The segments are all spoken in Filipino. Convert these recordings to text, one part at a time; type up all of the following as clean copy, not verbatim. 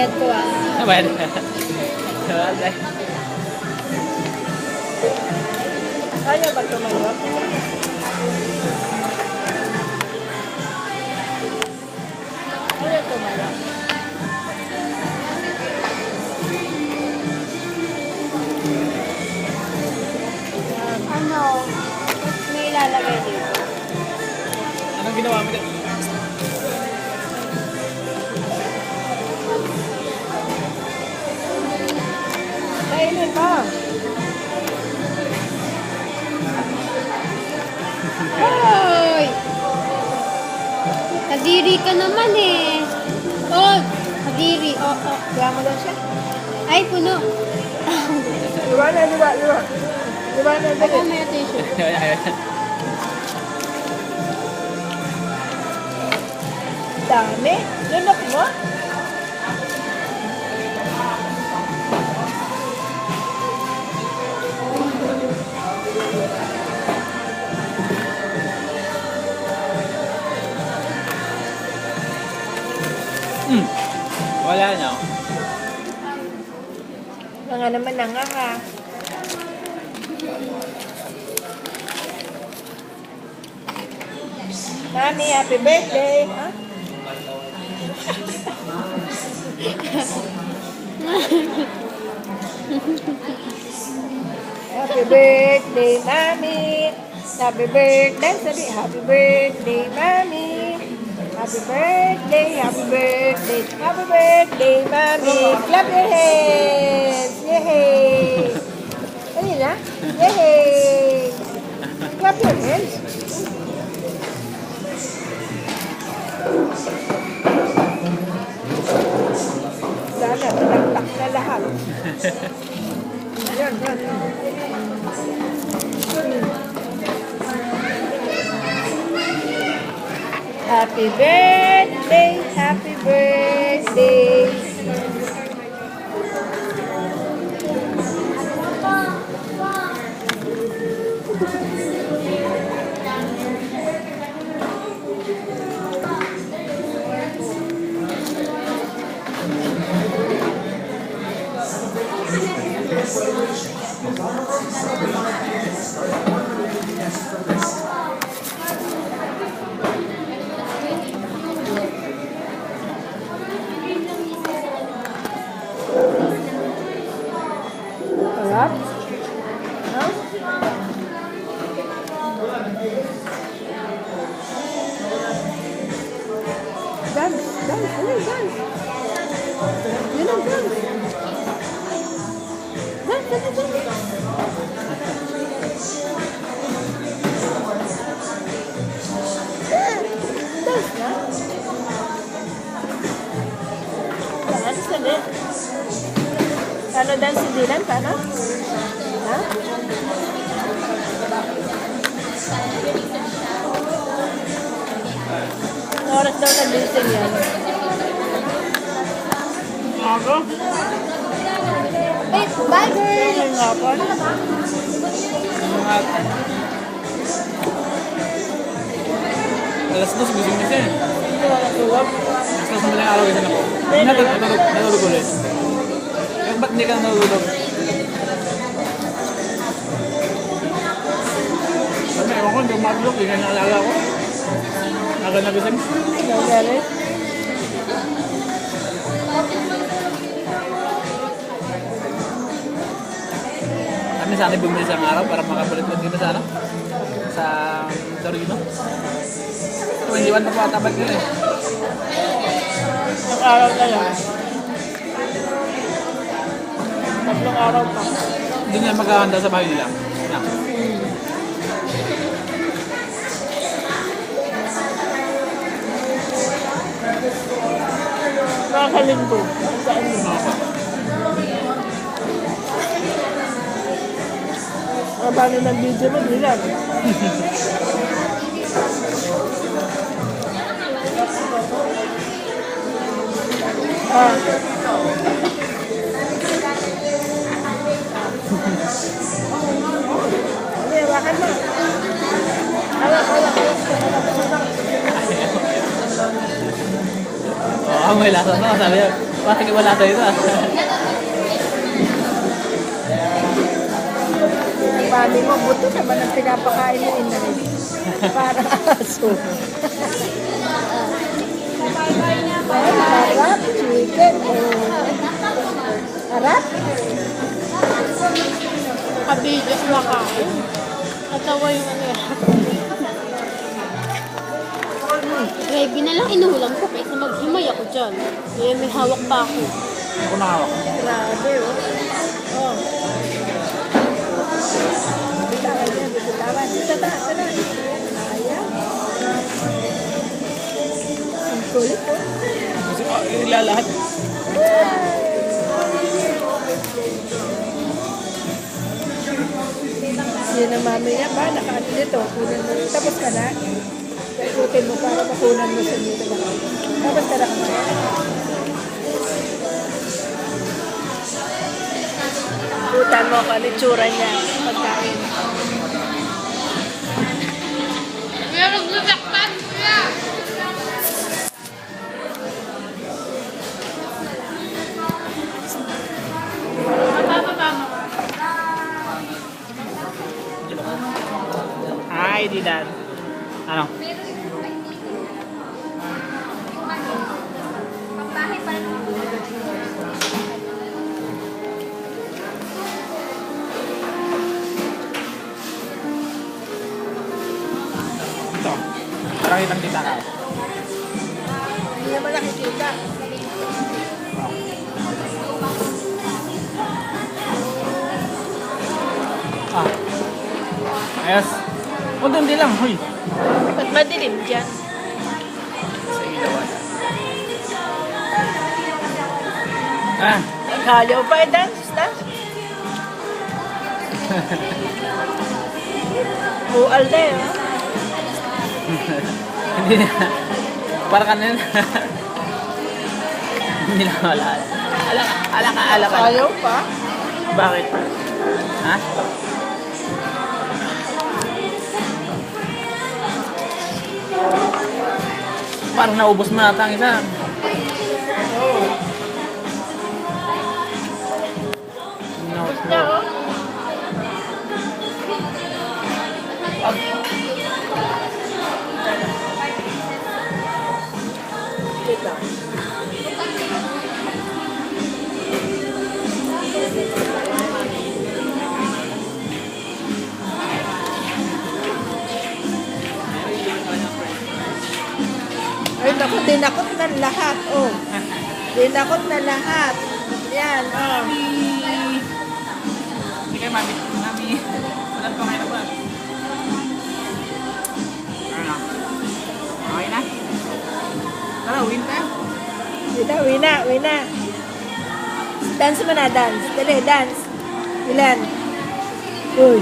Bayad ko ah. Bayad. Kaya ba tumayo? Kaya tumayo? Ano? May ilalagay dito. Anong ginawa mo dito? Kainin mo. Hoy! Kadiri ka naman eh. Oh, kadiri. Oh, oh. Kaya mo lang siya. Ay, puno. Liwa na, liwa, liwa. Liwa na, Baka dali. may tissue. Dami. Lunok mo. Wala na. Mga naman nanganga. Mami, happy birthday. Ha? Happy birthday, Mami. Happy birthday. Sabi, happy birthday, Mami. Happy birthday, happy birthday, happy birthday, Mami. Clap your hands. Yay! Ayun na. Yay! Clap your hands. Sana, tinagtak na lahat. Yan, yan. Happy birthday, happy birthday. Sarap? Ha? Dance, dance, ano dance? Yun ang dance. Dance, dance, dance. Dance na? Dance na din. Paano dance si Dylan? Paano? Ha? Oras daw nag-listen yan. Ako? Wait, bye girl! Ang hapon? Alas 2, gising na siya eh. Hindi ko natulog. Alas 2 madaling araw gising ako. Natulog ulit. Ba't hindi ka natulog? Sabi, ewan ko, hindi ko matulog. Hindi ka naalala ko. Aga na gising. Nangyari? Kami sana bumili isang araw para makabalik ko dito sana. Sa Torino. 21 pa po atabag nila eh. Ang araw na yan. 3 araw pa. Hindi nila maghahanda sa bahay nila. Na. Nakakalinggo. Saan mo? Paano ng video mo? Dilan. Ah. Hindi, hawakan mo. Hawak. Oo, may lasa na. Sabi niya, Bakit wala tayo ito ah? Mami mo, buto naman ang pinapakain mo inay. Parang aso. Ay, harap, chicken. Harap? Kabigas na kain. Katawa yung ano yan. Gravy na lang inulam ko kaysa maghimay ako dyan. Kaya may hawak pa ako. Ako nakawak. Grabe, oh. Oh. Bitawan niya, bitawan. Tara. Ayan. Ang kulit, oh. Kasi ilalahat. Yan ang mami niya ba? Nakaano dito. Kunan mo. Tapos ka na. Ikutin mo para makunan mo sa dito. Tapos ka na kumain. Ikutan mo kung ano yung tsura niya. Pagkain. Pero gulakpan kuya! Mababa mo. Hi, Didan. Ano? Ito. Parang itang kita ka. Hindi naman nakikita. Ah. Ayos. O, hindi lang. Huy. Ba't madilim dyan? Sa ilawan. Ah. Haliw pa eh, dance. Bual na eh, oh. Hindi na. Parang ka na yun. Hindi na wala. Ala ka. Ayaw pa? Bakit? Ha? Parang naubos mo nata ang isa. Naubos mo. Na, oh. Dito. Ay, naku, dinakot na lahat, oh. Dinakot na lahat. Yan, oh. Hindi kayo, mami. Walang pa kayo ba? Ano? Okay na? Tara, win tayo. Dito, wina. Dance mo na, dance. Dali, dance. Ilan? Uy.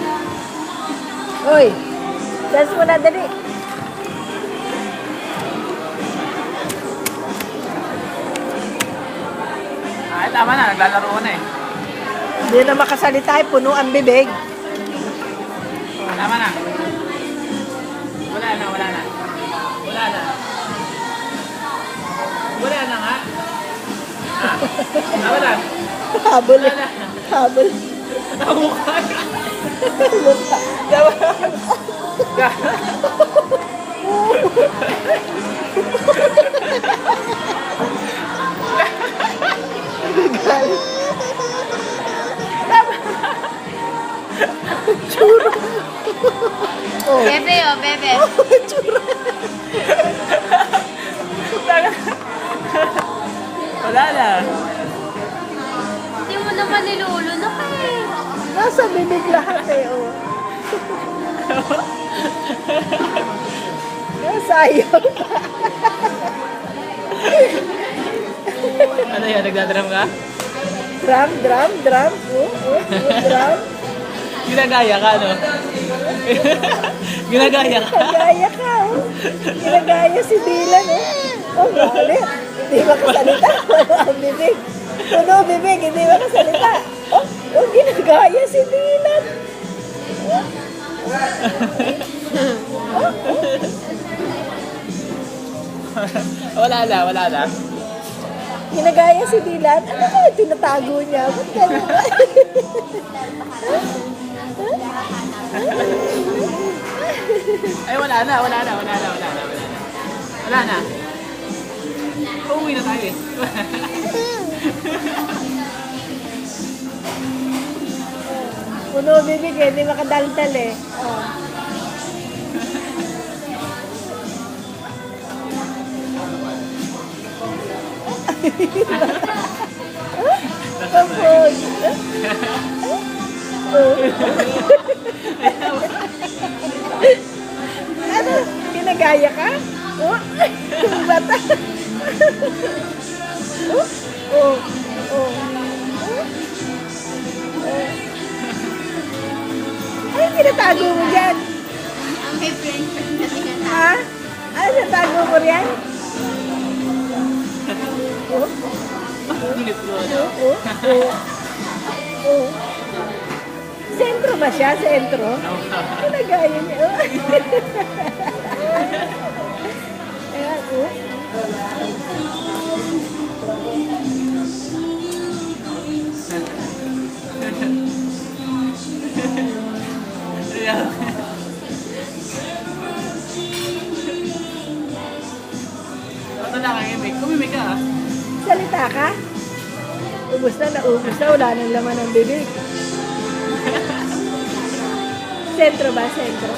Dance mo na, dali. Ay, tama na. Naglalaro ko na eh. Hindi na makasalita, puno ang bibig. Tama na. Wala na. Wala na nga. Ah, tama na. Habol. Wala na. Habol. Namukha ka. Churo. Oh. Bebe, oh, bebe. Churo. Wala na. Hindi mo naman nilulo na kayo. Nasa bibig lahat eh, oh. Sayang. Ano yan? Nagdadram ka? Drum. Drum. Ginagaya ka, no? Ginagaya ka? Ginagaya ka, oh. Ginagaya si Dylan, oh. Oh, galit. Hindi makasalita. Ano ang bibig? Puno bibig, hindi makasalita. Oh, ginagaya si Dylan. Wala na. Ginagaya si Dylan. Ano ba yung tinatago niya? Ba't gano'n ba? Ay, wala na. Wala na. Uuwi na tayo eh. Puno bibig eh, di makadaldal eh. Oh. Kapag. Ano? Ginagaya ka? Oh? Yung bata. Oh? Oh? Oh? Ay, tinatago mo dyan. Ang may friend na tinatawag. Ha? Ano tinatago mo riyan? Oh? Ulit ko, ano? Oh? Oh? Oh? Sentro ba siya? Sentro? Ginagaya niya. Oh. Ayan, oh. Ayan. Ba't na nakakimik? Kumimik ka ah. Salita ka? Ubus na, naubos na. Wala nang laman ng bibig. Sentro ba? Sentro?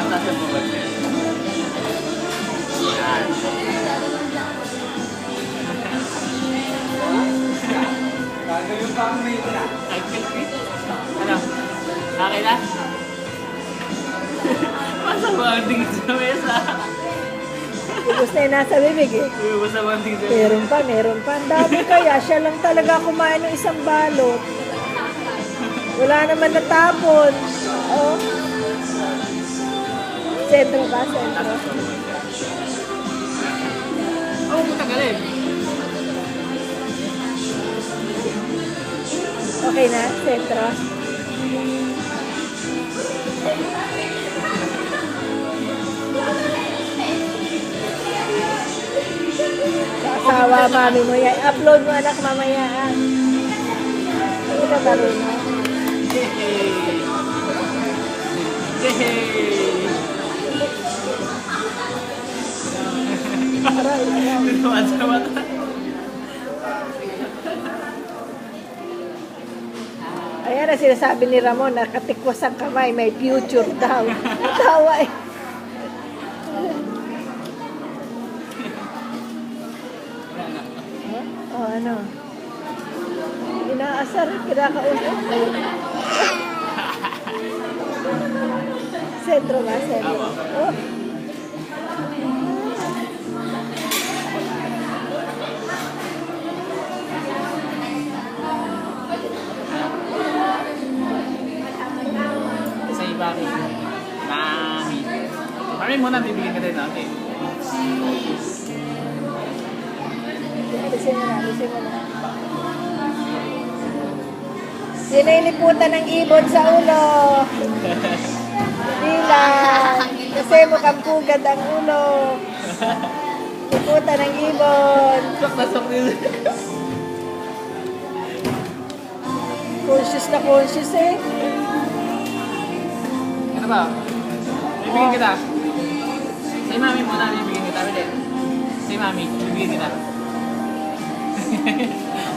Ang nasa buwan niya. Yan. Ay, kit. Ano? Okay na? Masama ang tingin sa mesa. Ubus na yung nasa bibig eh. Masama ang tingin sa mesa. Meron pa. Ang dami kaya. Siya lang talaga kumain ng isang balot. Wala naman natapon. Oh. Sentro ba? Sentro? Oo, puta galing. Okay na? Sentro? Asawa, mami mo yan. Upload mo anak mamaya ha. Hindi ka marunong. Aray, aray. Tuwan sa mata. Ayan na sinasabi ni Ramon, nakatikwas ang kamay, may future daw. Tawa eh. Oh, ano? Inaasar, kinakausap. Sentro ba? Sentro. Oh. Sa iba rin. Mami. Mami muna, bibigyan ka din natin. Alisin mo na, alisin mo na. Sino iniputan ng ibon sa ulo? Dilan. Kasi mukhang pugad ang ulo. Iniputan ng ibon. Sakta yun. Conscious na conscious eh. Ano ba? Bibigyan kita. Say mami muna, bibigyan kita. Bilit. Say mami, bibigyan kita.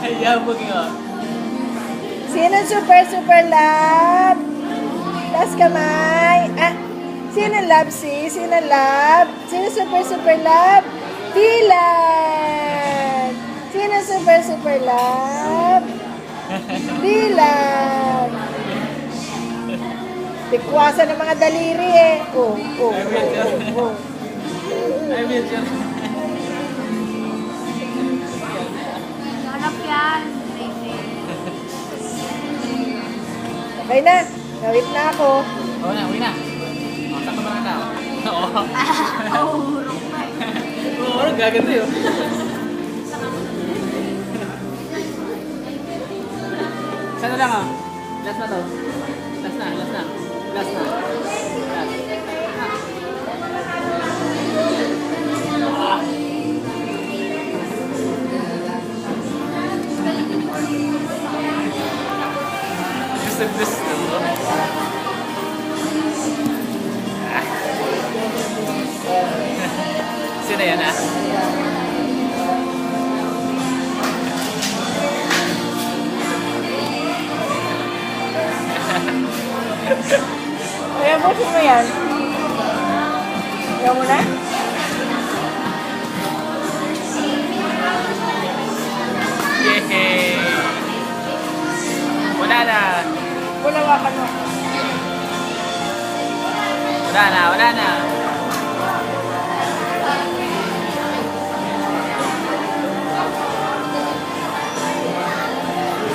Ay, yabog yun. Sino super love? Taas kamay. Ah, sino love si? Sino love? Sino super love? Dylan! Sino super love? Dylan! Tikwasan ng mga daliri eh. Oh. Ay, bitch. Hanap yan. Okay na. Gawit na ako. Oo na, uwi na. O, sakto ba lang tao? Oo. Oo, gaganda yun. Sana lang ah. Last na to. Last na. Last. Gusto mo. Sino yan ah? Ayaw mo yan. Ayaw mo na? Yehey! Wala na! Wala ka mo. Wala na!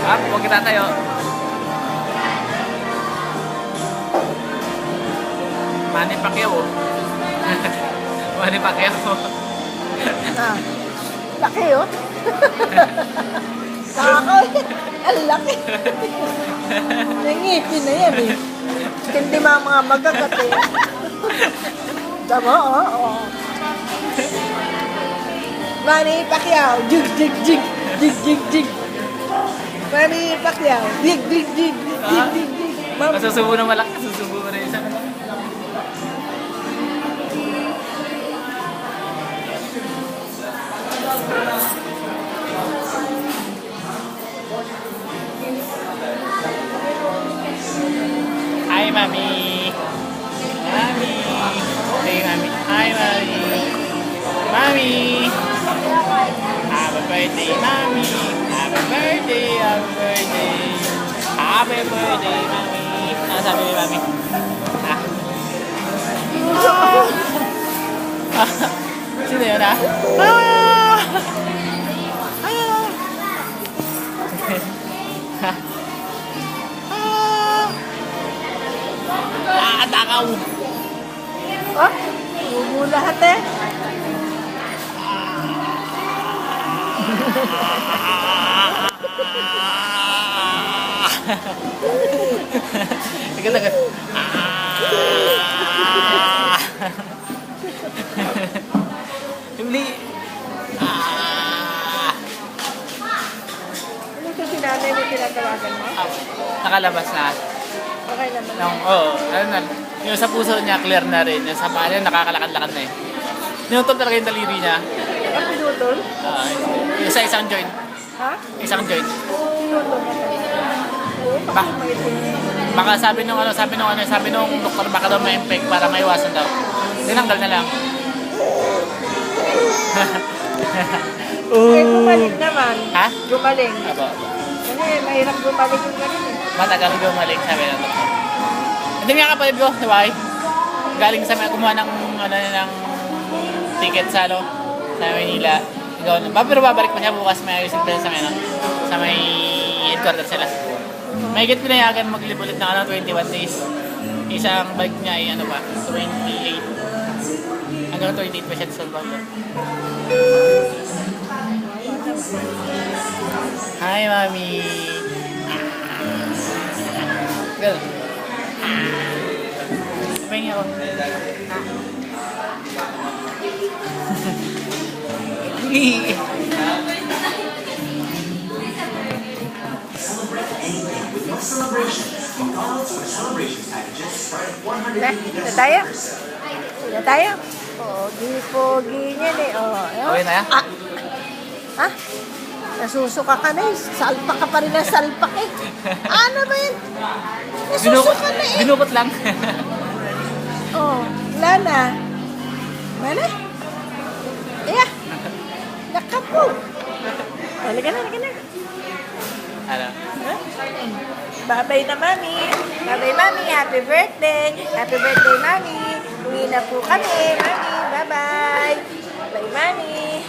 Huwag kita tayo. Manny Pacquiao. Manny Pacquiao. Ah. Laki oh. Saka ang laki. Nangipin na yan eh. Hindi mga magagat eh. Tama, oo. Manny Pacquiao. Jig, jig, jig. Jig, jig, jig. Manny Pacquiao. Jig, jig, jig. Jig, jig, jig. Masusubo na malaki. Masusubo na isa. Hi, Mami. Mami. Hey, Mami. Hi, Mami. Mami. Happy birthday, Mami. Happy birthday, happy birthday. Happy birthday, Mami. Ano sabi ni Mami? Sino yun, ah? Takaw! Oh, bubu lahat eh. Tagal. Hindi. Ano kasi nanay mo tinatawagan mo? Nakalabas na. Okay naman. Ano na. Yung sa puso niya, clear na rin. Yung sa paa niya, nakakalakad-lakad na eh. Pinutol talaga yung daliri niya. Ang pinutol? Yung sa isang joint. Ha? Isang joint. Pinutol na tayo. Ba? Baka sabi nung doktor, baka daw may impact para maiwasan daw. Tinanggal na lang. Eh, gumaling naman. Ha? Gumaling. Aba. Kasi mahirap gumaling yung ganun eh. Matagal gumaling, sabi ng doktor. Hindi nga kapatid ko, sabay. Galing sa may kumuha ng ticket sa Manila. Pero babalik pa siya bukas, may ayusin pa sa sa may headquarters sila. May higit pinayagan maglib ulit ng 21 days. Isang bike niya ay 28. Hanggang 28 pa siya sa bago. Hi, Mami! Good. Pahingi ako. Na tayo? Na tayo? Pogi niyan eh. Okay na yan? Ha? Nasusuka ka na eh. Salpak ka pa rin ng salpak eh. Ano ba yun? Nasusuka na eh. Binukot lang. Wala na. Mana? Yeah. Nakapo. Halika na. Ano? Bye-bye na, Mami. Bye-bye, Mami. Happy birthday. Happy birthday, Mami. Uwi na po kami, Mami. Bye-bye. Bye, Mami.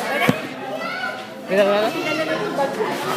Okay. Kita ba?